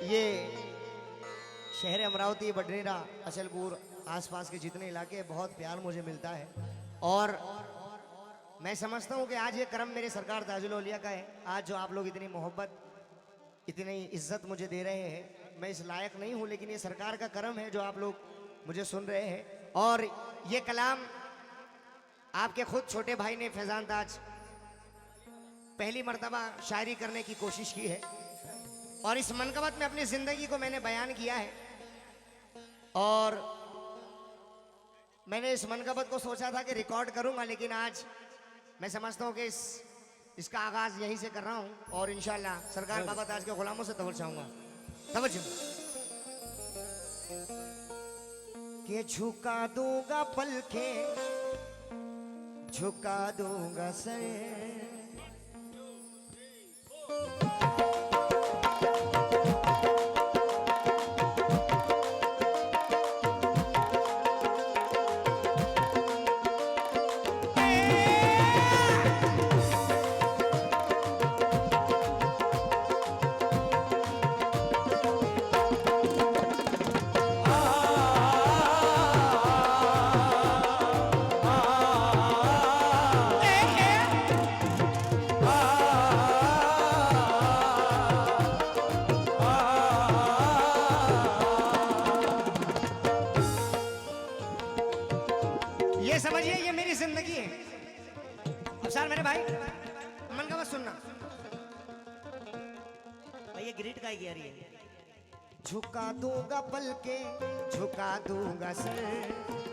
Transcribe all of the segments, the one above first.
ये शहर अमरावती, बडनेरा, अचलपुर, आसपास के जितने इलाके बहुत प्यार मुझे मिलता है। और मैं समझता हूँ कि आज ये कर्म मेरे सरकार ताजुल औलिया का है। आज जो आप लोग इतनी मोहब्बत, इतनी इज्जत मुझे दे रहे हैं, मैं इस लायक नहीं हूँ, लेकिन ये सरकार का कर्म है जो आप लोग मुझे सुन रहे हैं। और ये कलाम आपके खुद छोटे भाई ने, फैजान ताज, पहली मर्तबा शायरी करने की कोशिश की है और इस मनकबत में अपनी जिंदगी को मैंने बयान किया है। और मैंने इस मनकबत को सोचा था कि रिकॉर्ड करूंगा, लेकिन आज मैं समझता हूं कि इसका आगाज यहीं से कर रहा हूं और इंशाल्लाह सरकार बाबा ताज के गुलामों से तवज्जो चाहूंगा। तवज्जो कि झुका दूंगा पलके, झुका दूंगा सर, समझिए ये मेरी जिंदगी है। अब सर मेरे भाई मन का बस सुनना भाई, ये ग्रिड का ही आ रही है। झुका दूंगा पलके, झुका दूंगा सर,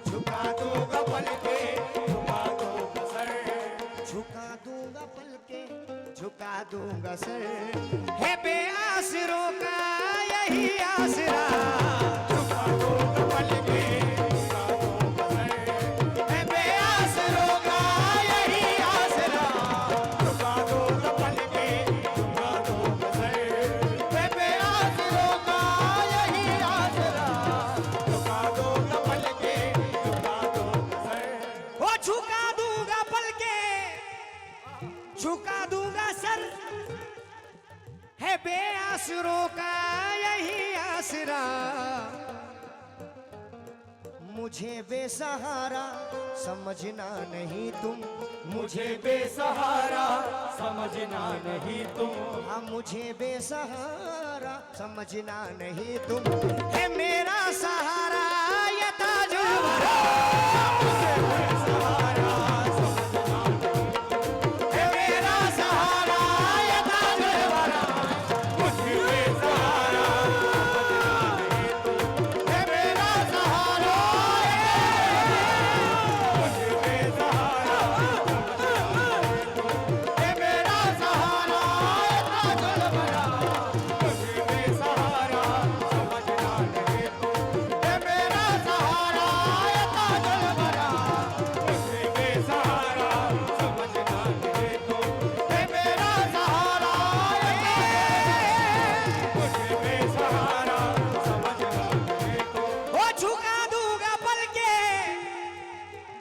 झुका दूंगा पलके, झुका दूंगा सर, झुका दूंगा पलके, झुका दूंगा सर, है बेआसरों का यही आसरा, झुका दूंगा पलके, झुका दूंगा सर, है बेआसरों का यही आसरा, मुझे बेसहारा समझना नहीं तुम, मुझे बेसहारा समझना नहीं तुम, हाँ मुझे बेसहारा समझना नहीं तुम, है मेरा सहारा ये ताजुल वरा, मुझे बेसहारा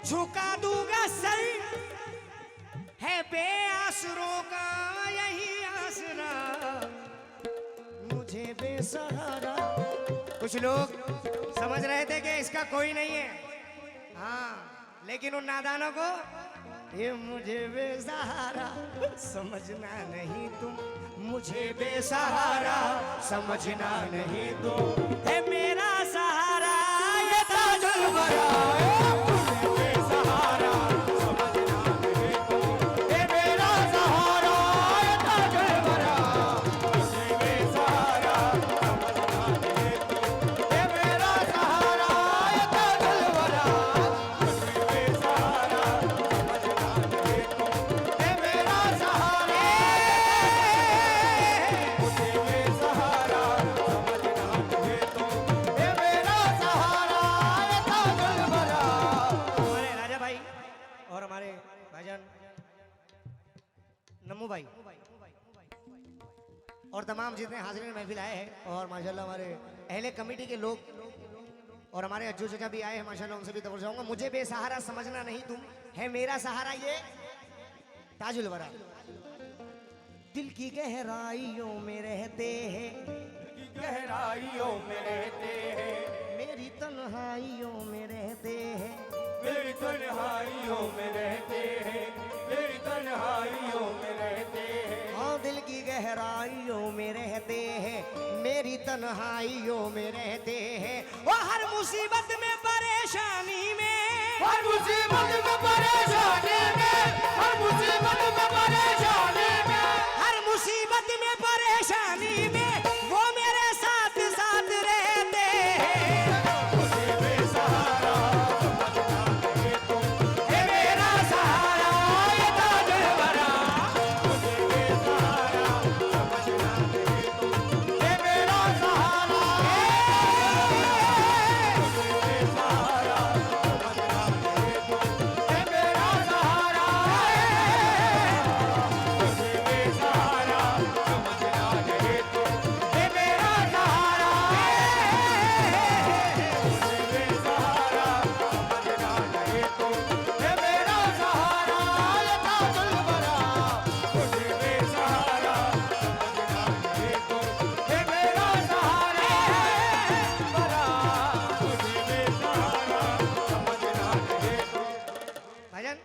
झुका दूंगा सर, है बेआसरों का यही आसरा, मुझे बेसहारा। कुछ लोग समझ रहे थे कि इसका कोई नहीं है, हाँ, लेकिन उन नादानों को ये मुझे बेसहारा समझना नहीं तुम, मुझे बेसहारा समझना नहीं तुम, है मेरा सहारा ये ताजुल वरा, नमू भाई और तमाम जितने हाजिरीन महफिल आए हैं, और माशाल्लाह हमारे अहले कमेटी के लोग और हमारे अज्जू चाचा भी आए हैं, माशाल्लाह उनसे भी तवज्जो चाहूंगा। मुझे बेसहारा समझना नहीं तुम, है मेरा सहारा ये ताजुल वरा। दिल की गहराइयों में रहते हैं, तन्हाइयों में रहते हैं, मेरी तन्हाइयों में रहते हैं, मेरी तन्हाइयों में रहते हैं, मेरी तन्हाइयों में रहते हैं। हाँ दिल की गहराइयों में रहते हैं, मेरी तन्हाइयों में रहते हैं। वो हर मुसीबत में परेशानी में, हर मुसीबत में परेशानी में, हर मुसीबत में परेशानी में, हर मुसीबत में परेशानी में वो मेरे साथ साथ रहते हैं। मुझे बेसहारा समझना नहीं तुम, ये मेरा सहारा ये ताजुल वरा। मुझे बेसहारा समझना नहीं तुम, ये मेरा सहारा। मुझे बेसहारा समझना नहीं तुम, ये मेरा सहारा। मुझे बेसहारा समझना नहीं तुम, ये मेरा सहारा। मुझे बेसहारा समझना नहीं तुम, ये मेरा सहारा ये ताजुल वरा। मुझे बेसहारा समझना नहीं तुम, ये मेरा सहारा वरा। मुझे बेसहारा समझना नहीं तुम। भजन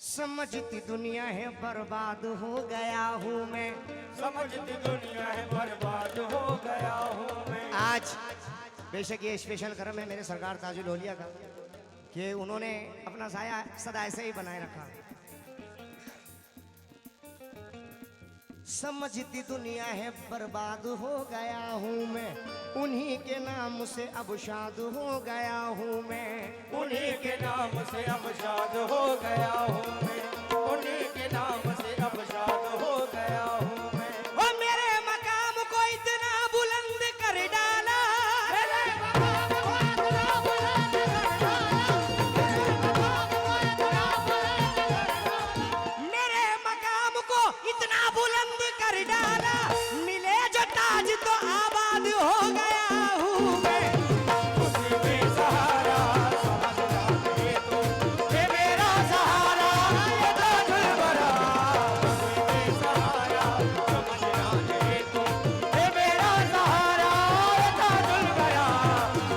समझती दुनिया है बर्बाद हो गया हूँ मैं, समझती दुनिया है बर्बाद हो गया हूँ मैं। आज बेशक ये स्पेशल कर्म है मेरे सरकार ताजुल ओलिया का कि उन्होंने अपना साया सदा ऐसे ही बनाए रखा। समझती दुनिया है बर्बाद हो गया हूँ मैं, उन्हीं के नाम से अब शाद हो गया हूँ मैं। उन्हीं के नाम से अब शाद हो गया हूँ मैं, उन्हीं के नाम से अब शाद हो गया हूँ मैं। वो मेरे मकाम को इतना बुलंद कर डाला, मेरे मकाम को इतना बुलंद कर डाला, मिले जो ताज तो आबाद हो गया हूँ मैं। मुझे बेसहारा समझना नहीं तुम, ये मेरा सहारा ये ताजुल वरा। मुझे बेसहारा समझना नहीं तुम, ये मेरा सहारा ये ताजुल वरा।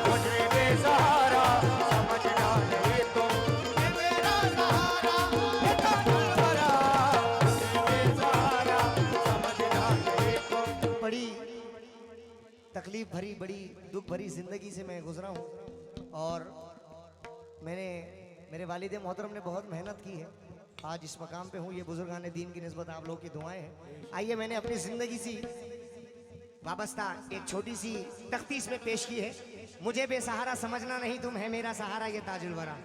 मुझे बेसहारा समझना नहीं तुम, ये मेरा सहारा ये ताजुल वरा। मुझे बेसहारा समझना नहीं तुम। बड़ी तकलीफ भरी, बड़ी दुख भरी जिंदगी से मैं गुजरा हूँ और मेरे वालिद मोहतरम ने बहुत मेहनत की है। आज इस मकाम पे हूँ, ये बुजुर्गान दीन की निस्बत आप लोग की दुआएं हैं। आइए मैंने अपनी जिंदगी से वाबस्ता एक छोटी सी तख्तीस में पेश की है। मुझे बेसहारा समझना नहीं तुम, है मेरा सहारा ये ताजुल वरा।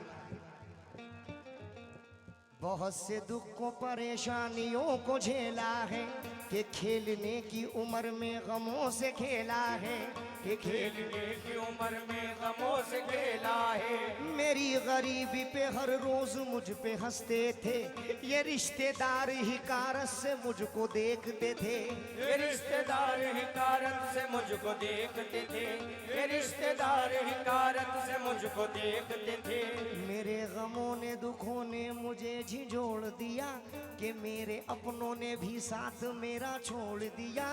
बहुत से दुखों परेशानियों को झेला है कि खेलने की उम्र में गमों से खेला है, कि खेलने की उम्र में गमों से खेला है। मेरी गरीबी पे हर रोज मुझ पे हंसते थे, ये रिश्तेदार हिकारत से मुझको देखते थे। ये रिश्तेदार हिकारत से मुझको देखते थे, ये रिश्तेदार हिकारत से मुझको देखते थे। मेरे गमों ने दुखों ने मुझे झिझोड़ दिया कि मेरे अपनों ने भी साथ मेरा छोड़ दिया।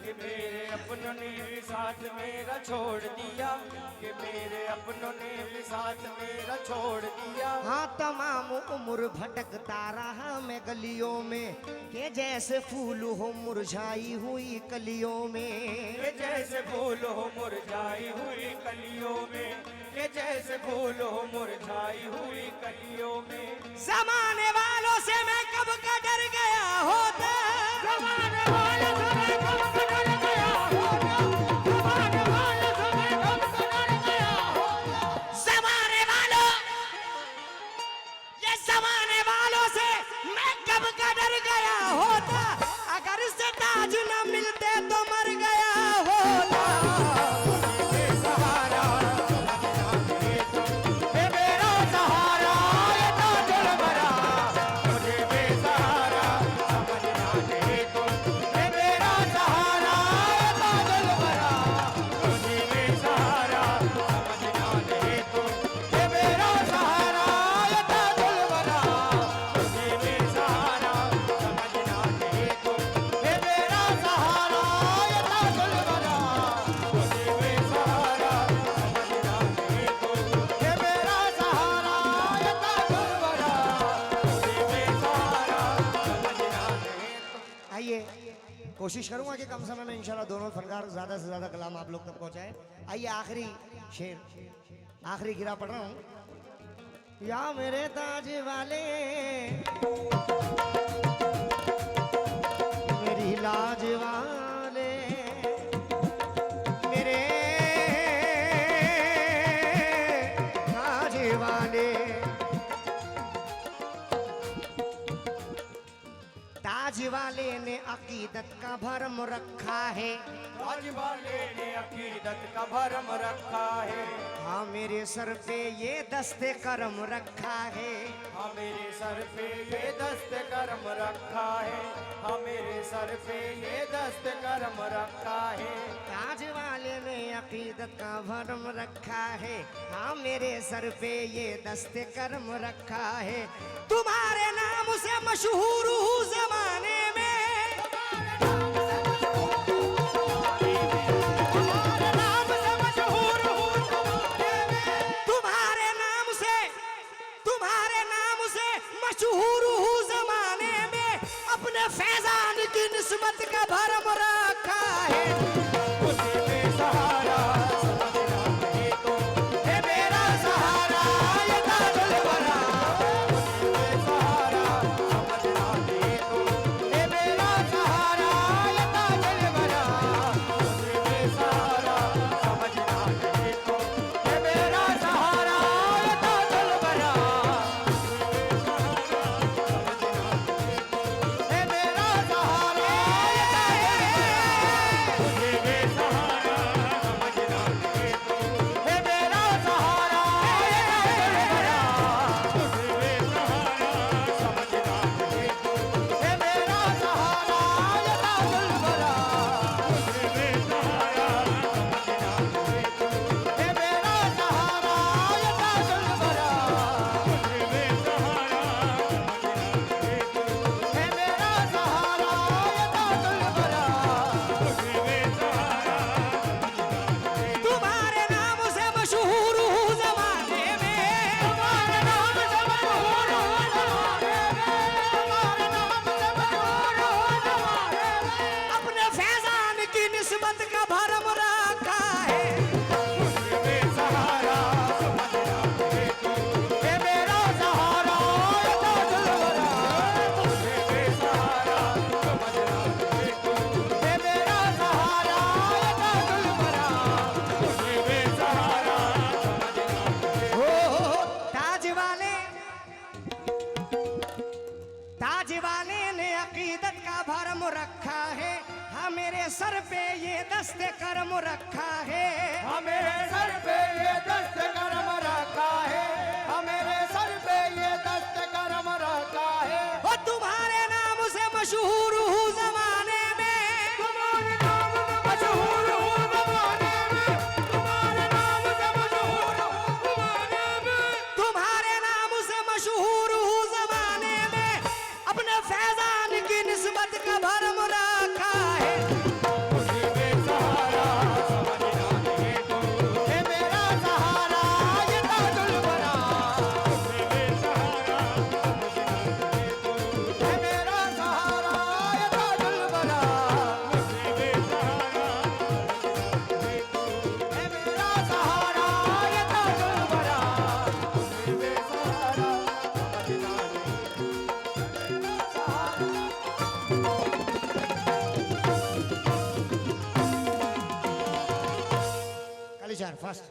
कि मेरे अपनों ने भी साथ मेरा छोड़ दिया, कि मेरे अपनों ने भी साथ मेरा छोड़ दिया। हाँ तमाम उम्र भटकता रहा मैं गलियों में, कि जैसे फूल हो मुरझाई हुई कलियों में। कि जैसे फूल हो मुरझाई हुई कलियों में, कि जैसे फूल हो मुरझाई हुई कलियों में। जमाने वालों से मैं कब का डर गया होता, जमाने वालों से मैं कब का डर गया होता, जमाने वालों से मैं कब का डर गया होता। जमाने वालों, ये जमाने वालों से मैं कब का डर गया होता, अगर से ताज न मिलते तो मर गया होता। मुझे बेसहारा समझना नहीं तुम, ये मेरा सहारा ये ताजुल वरा। मुझे बेसहारा समझना नहीं तुम, के कम समय में इंशाल्लाह दोनों फनकार ज्यादा से ज्यादा कलाम आप लोग तक पहुंचाए। आइए आखिरी शेर, आखिरी गिरा पढ़ रहा हूं। या मेरे ताज वाले मेरी लाज वाले मेरे ताज वाले, ताज वाले ने अकीदत का भरम रखा है, ताज वाले ने अकीदत का भरम रखा है। हाँ मेरे सर पे ये दस्ते करम रखा है, हाँ मेरे सर पे ये दस्त करम रखा है। हाँ मेरे सर पे ये दस्त करम रखा है। ताज वाले ने अकीदत का भरम रखा है, हाँ मेरे सर पे ये दस्ते करम रखा है। तुम्हारे नाम से मशहूर हूँ जमाने में, मशहूर हूँ जमाने में, अपने फैजान की निस्बत का भरम रखा है। मुझे बेसहारा समझना नहीं तो है मेरा सहारा ये ताजुल वरा। मुझे बेसहारा समझना नहीं तो है मेरा सहारा ये ताजुल वरा। मुझे बेसहारा समझना नहीं तो है मेरा सहारा ये ताजुल वरा। ताज वाले ने अकीदत का भरम रखा है, हाँ मेरे सर पे ये दस्ते करम रखा है। हाँ मेरे सर पे ये दस्त करम रखा है। हाँ मेरे सर पे ये दस्त करम रखा है। और तुम्हारे नाम से मशहूर हूँ जमाने में, तुम्हारे नाम से मशहूर हूँ जमाने में। तुम्हारे नाम से मशहूर हूँ जमाने में। तुम्हारे नाम से मशहूर हूँ जमाने में, अपने फैजान की निस्बत का भरम रखा है। मुझे बेसहारा समझना नहीं तो है मेरा सहारा ये ताजुल वरा। मुझे बेसहारा समझना नहीं तो है मेरा सहारा ये ताजुल वरा। मुझे बेसहारा समझना नहीं तो है मेरा सहारा ये ताजुल वरा। मुझे बेसहारा समझना नहीं Kalijar, fast.